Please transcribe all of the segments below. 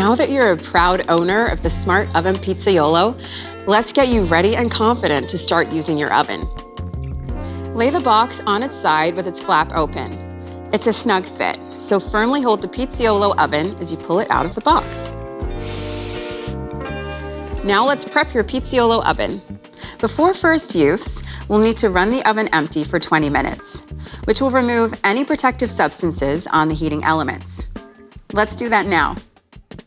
Now that you're a proud owner of the Smart Oven Pizzaiolo, let's get you ready and confident to start using your oven. Lay the box on its side with its flap open. It's a snug fit, so firmly hold the Pizzaiolo oven as you pull it out of the box. Now let's prep your Pizzaiolo oven. Before first use, we'll need to run the oven empty for 20 minutes, which will remove any protective substances on the heating elements. Let's do that now.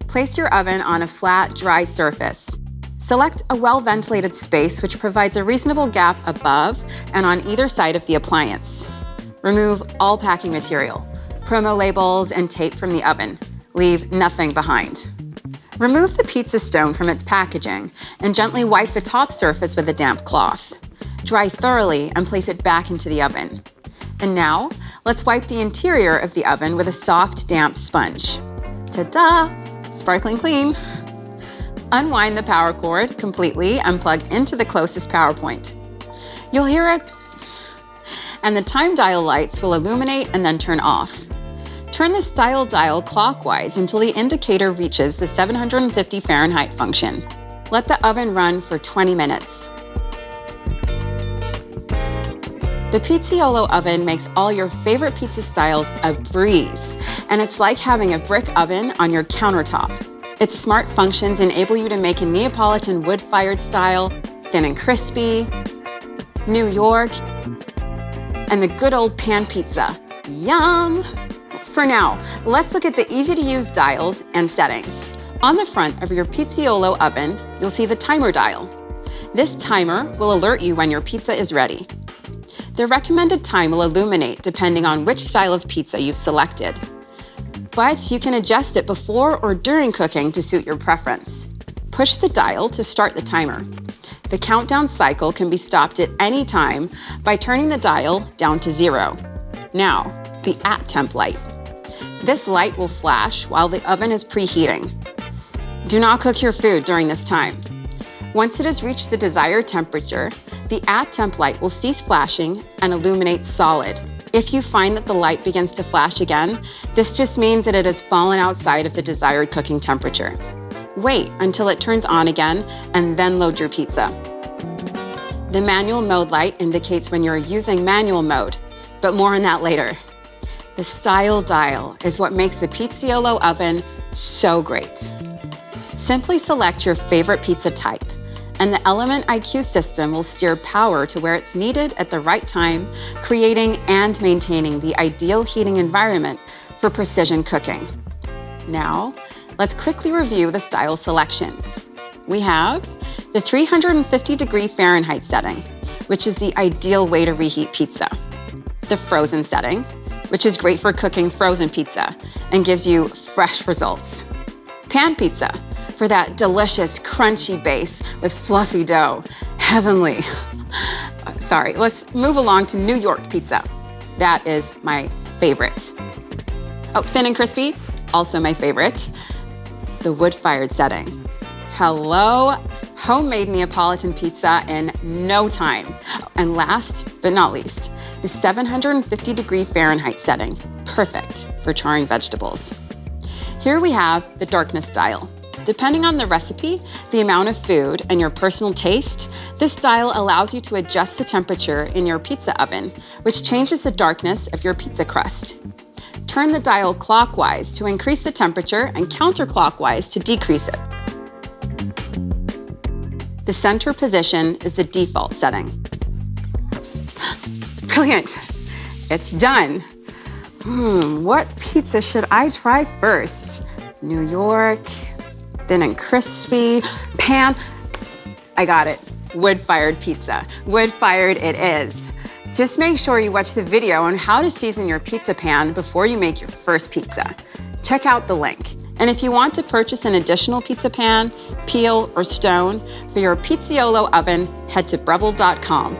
Place your oven on a flat, dry surface. Select a well-ventilated space which provides a reasonable gap above and on either side of the appliance. Remove all packing material, promo labels, and tape from the oven. Leave nothing behind. Remove the pizza stone from its packaging and gently wipe the top surface with a damp cloth. Dry thoroughly and place it back into the oven. And now, let's wipe the interior of the oven with a soft, damp sponge. Ta-da! Sparkling clean. Unwind the power cord completely and plug into the closest power point. You'll hear it, and the time dial lights will illuminate and then turn off. Turn the style dial clockwise until the indicator reaches the 750 Fahrenheit function. Let the oven run for 20 minutes. The Pizzaiolo oven makes all your favorite pizza styles a breeze, and it's like having a brick oven on your countertop. Its smart functions enable you to make a Neapolitan wood-fired style, thin and crispy, New York, and the good old pan pizza. Yum! For now, let's look at the easy-to-use dials and settings. On the front of your Pizzaiolo oven, you'll see the timer dial. This timer will alert you when your pizza is ready. The recommended time will illuminate depending on which style of pizza you've selected. But you can adjust it before or during cooking to suit your preference. Push the dial to start the timer. The countdown cycle can be stopped at any time by turning the dial down to 0. Now, the at temp light. This light will flash while the oven is preheating. Do not cook your food during this time. Once it has reached the desired temperature, the at temp light will cease flashing and illuminate solid. If you find that the light begins to flash again, this just means that it has fallen outside of the desired cooking temperature. Wait until it turns on again and then load your pizza. The manual mode light indicates when you're using manual mode, but more on that later. The style dial is what makes the Pizzaiolo oven so great. Simply select your favorite pizza type, and the Element IQ system will steer power to where it's needed at the right time, creating and maintaining the ideal heating environment for precision cooking. Now, let's quickly review the style selections. We have the 350 Fahrenheit setting, which is the ideal way to reheat pizza. The frozen setting, which is great for cooking frozen pizza and gives you fresh results. Pan pizza, for that delicious, crunchy base with fluffy dough. Heavenly. Sorry, let's move along to New York pizza. That is my favorite. Oh, thin and crispy, also my favorite. The wood-fired setting. Hello, homemade Neapolitan pizza in no time. And last but not least, the 750 Fahrenheit setting, perfect for charring vegetables. Here we have the darkness dial. Depending on the recipe, the amount of food, and your personal taste, this dial allows you to adjust the temperature in your pizza oven, which changes the darkness of your pizza crust. Turn the dial clockwise to increase the temperature and counterclockwise to decrease it. The center position is the default setting. Brilliant, it's done. What pizza should I try first? New York, thin and crispy, pan. I got it, wood-fired pizza. Wood-fired it is. Just make sure you watch the video on how to season your pizza pan before you make your first pizza. Check out the link. And if you want to purchase an additional pizza pan, peel, or stone for your Pizzaiolo oven, head to Breville.com.